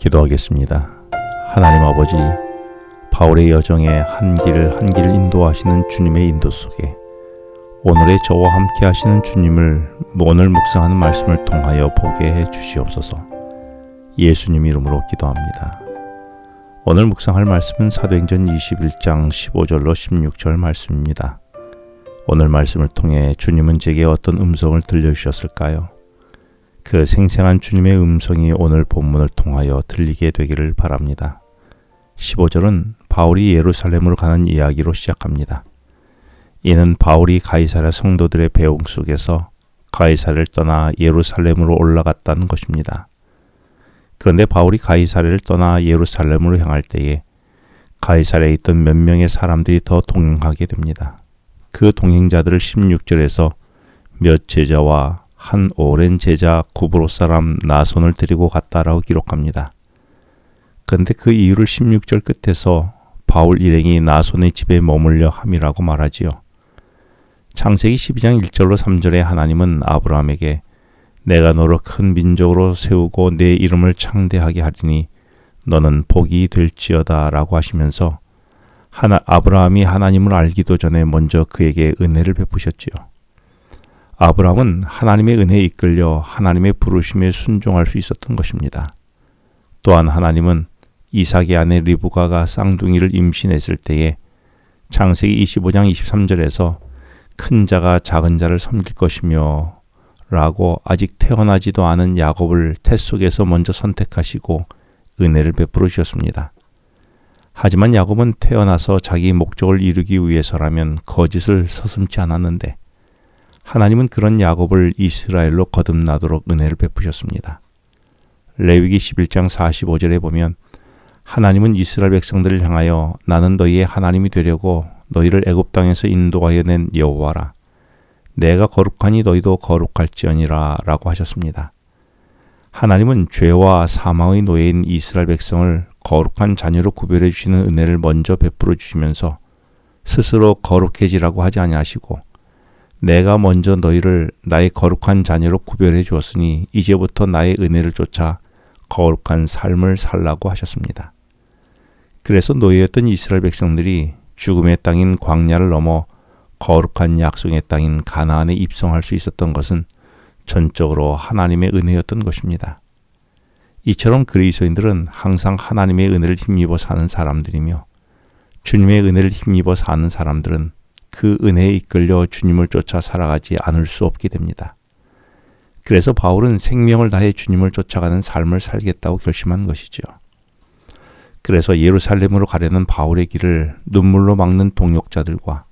기도하겠습니다. 하나님 아버지, 바울의 여정에 한 길 한 길 인도하시는 주님의 인도 속에 오늘의 저와 함께 하시는 주님을 오늘 묵상하는 말씀을 통하여 보게 해 주시옵소서. 예수님 이름으로 기도합니다. 오늘 묵상할 말씀은 사도행전 21장 15절로 16절 말씀입니다. 오늘 말씀을 통해 주님은 제게 어떤 음성을 들려주셨을까요? 그 생생한 주님의 음성이 오늘 본문을 통하여 들리게 되기를 바랍니다. 15절은 바울이 예루살렘으로 가는 이야기로 시작합니다. 이는 바울이 가이사랴 성도들의 배웅 속에서 가이사랴를 떠나 예루살렘으로 올라갔다는 것입니다. 그런데 바울이 가이사랴를 떠나 예루살렘으로 향할 때에 가이사랴에 있던 몇 명의 사람들이 더 동행하게 됩니다. 그 동행자들을 16절에서 몇 제자와 한 오랜 제자 구브로 사람 나손을 데리고 갔다라고 기록합니다. 그런데 그 이유를 16절 끝에서 바울 일행이 나손의 집에 머물려 함이라고 말하지요. 창세기 12장 1절로 3절에 하나님은 아브라함에게 내가 너를 큰 민족으로 세우고 내 이름을 창대하게 하리니 너는 복이 될지어다 라고 하시면서 아브라함이 하나님을 알기도 전에 먼저 그에게 은혜를 베푸셨지요. 아브라함은 하나님의 은혜에 이끌려 하나님의 부르심에 순종할 수 있었던 것입니다. 또한 하나님은 이삭의 아내 리브가가 쌍둥이를 임신했을 때에 창세기 25장 23절에서 큰 자가 작은 자를 섬길 것이며 라고 아직 태어나지도 않은 야곱을 태 속에서 먼저 선택하시고 은혜를 베풀어 주셨습니다. 하지만 야곱은 태어나서 자기 목적을 이루기 위해서라면 거짓을 서슴지 않았는데 하나님은 그런 야곱을 이스라엘로 거듭나도록 은혜를 베푸셨습니다. 레위기 11장 45절에 보면 하나님은 이스라엘 백성들을 향하여 나는 너희의 하나님이 되려고 너희를 애굽 땅에서 인도하여 낸 여호와라. 내가 거룩하니 너희도 거룩할지어니라 라고 하셨습니다. 하나님은 죄와 사망의 노예인 이스라엘 백성을 거룩한 자녀로 구별해 주시는 은혜를 먼저 베풀어 주시면서 스스로 거룩해지라고 하지 아니하시고 내가 먼저 너희를 나의 거룩한 자녀로 구별해 주었으니 이제부터 나의 은혜를 쫓아 거룩한 삶을 살라고 하셨습니다. 그래서 노예였던 이스라엘 백성들이 죽음의 땅인 광야를 넘어 거룩한 약속의 땅인 가나안에 입성할 수 있었던 것은 전적으로 하나님의 은혜였던 것입니다. 이처럼 그리스도인들은 항상 하나님의 은혜를 힘입어 사는 사람들이며 주님의 은혜를 힘입어 사는 사람들은 그 은혜에 이끌려 주님을 쫓아 살아가지 않을 수 없게 됩니다. 그래서 바울은 생명을 다해 주님을 쫓아가는 삶을 살겠다고 결심한 것이죠. 그래서 예루살렘으로 가려는 바울의 길을 눈물로 막는 동역자들과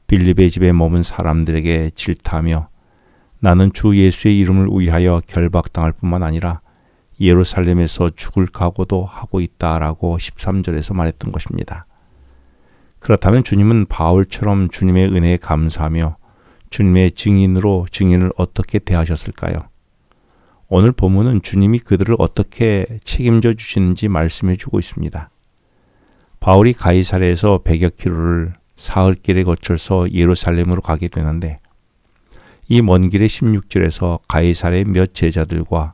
빌립의 집에 머문 사람들에게 질타하며 나는 주 예수의 이름을 위하여 결박당할 뿐만 아니라 예루살렘에서 죽을 각오도 하고 있다라고 13절에서 말했던 것입니다. 그렇다면 주님은 바울처럼 주님의 은혜에 감사하며 주님의 증인을 어떻게 대하셨을까요? 오늘 본문은 주님이 그들을 어떻게 책임져 주시는지 말씀해 주고 있습니다. 바울이 가이사랴에서 100여 킬로를 사흘길에 거쳐서 예루살렘으로 가게 되는데 이 먼 길의 16절에서 가이사랴의 몇 제자들과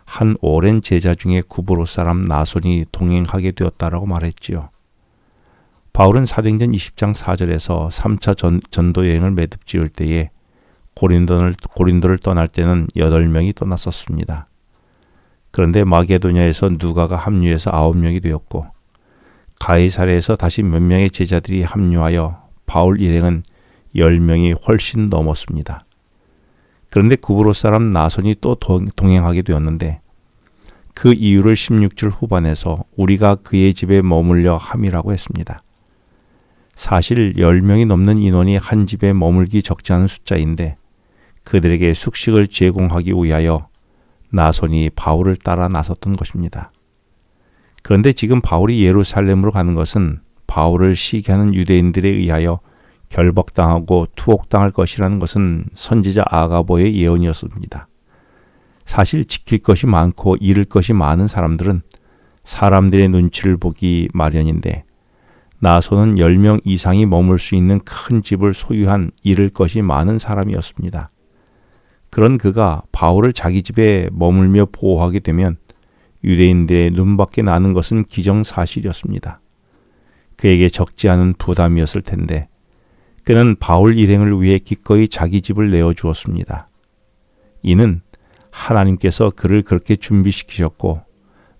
한 오랜 제자 중에 구브로 사람 나손이 동행하게 되었다라고 말했지요. 바울은 사도행전 20장 4절에서 3차 전도 여행을 매듭 지을 때에 고린도를 떠날 때는 8명이 떠났었습니다. 그런데 마게도냐에서 누가가 합류해서 9명이 되었고 가이사랴에서 다시 몇 명의 제자들이 합류하여 바울 일행은 10명이 훨씬 넘었습니다. 그런데 구브로 사람 나손이 또 동행하게 되었는데 그 이유를 16절 후반에서 우리가 그의 집에 머물려 함이라고 했습니다. 사실 10명이 넘는 인원이 한 집에 머물기 적지 않은 숫자인데 그들에게 숙식을 제공하기 위하여 나손이 바울을 따라 나섰던 것입니다. 그런데 지금 바울이 예루살렘으로 가는 것은 바울을 시기하는 유대인들에 의하여 결박당하고 투옥당할 것이라는 것은 선지자 아가보의 예언이었습니다. 사실 지킬 것이 많고 잃을 것이 많은 사람들은 사람들의 눈치를 보기 마련인데 나손은 10명 이상이 머물 수 있는 큰 집을 소유한 잃을 것이 많은 사람이었습니다. 그런 그가 바울을 자기 집에 머물며 보호하게 되면 유대인들의 눈밖에 나는 것은 기정사실이었습니다. 그에게 적지 않은 부담이었을 텐데 그는 바울 일행을 위해 기꺼이 자기 집을 내어주었습니다. 이는 하나님께서 그를 그렇게 준비시키셨고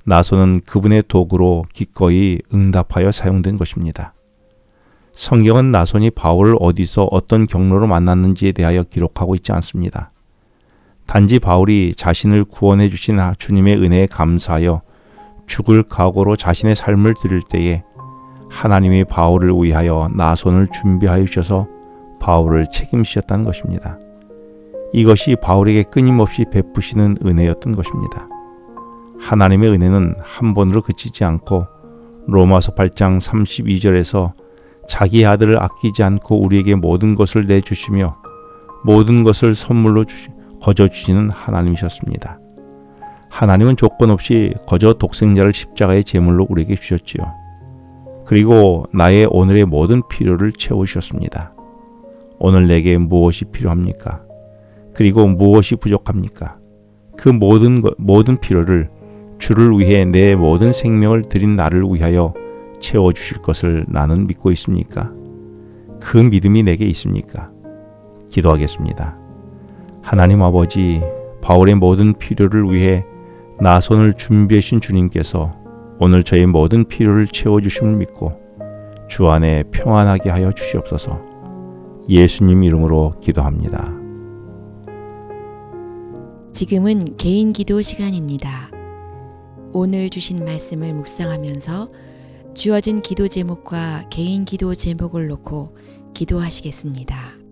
나소는 그분의 도구로 기꺼이 응답하여 사용된 것입니다. 성경은 나손이 바울을 어디서 어떤 경로로 만났는지에 대하여 기록하고 있지 않습니다. 단지 바울이 자신을 구원해 주신 주님의 은혜에 감사하여 죽을 각오로 자신의 삶을 드릴 때에 하나님이 바울을 위하여 나손을 준비하여 주셔서 바울을 책임지셨다는 것입니다. 이것이 바울에게 끊임없이 베푸시는 은혜였던 것입니다. 하나님의 은혜는 한 번으로 그치지 않고 로마서 8장 32절에서 자기 아들을 아끼지 않고 우리에게 모든 것을 내주시며 모든 것을 선물로 거저 주시는 하나님이셨습니다. 하나님은 조건 없이 거저 독생자를 십자가의 제물로 우리에게 주셨지요. 그리고 나의 오늘의 모든 필요를 채우셨습니다. 오늘 내게 무엇이 필요합니까? 그리고 무엇이 부족합니까? 그 모든 필요를 주를 위해 내 모든 생명을 드린 나를 위하여 채워주실 것을 나는 믿고 있습니까? 그 믿음이 내게 있습니까? 기도하겠습니다. 하나님 아버지, 바울의 모든 필요를 위해 나손을 준비하신 주님께서 오늘 저의 모든 필요를 채워주심을 믿고 주 안에 평안하게 하여 주시옵소서. 예수님 이름으로 기도합니다. 지금은 개인 기도 시간입니다. 오늘 주신 말씀을 묵상하면서 주어진 기도 제목과 개인 기도 제목을 놓고 기도하시겠습니다.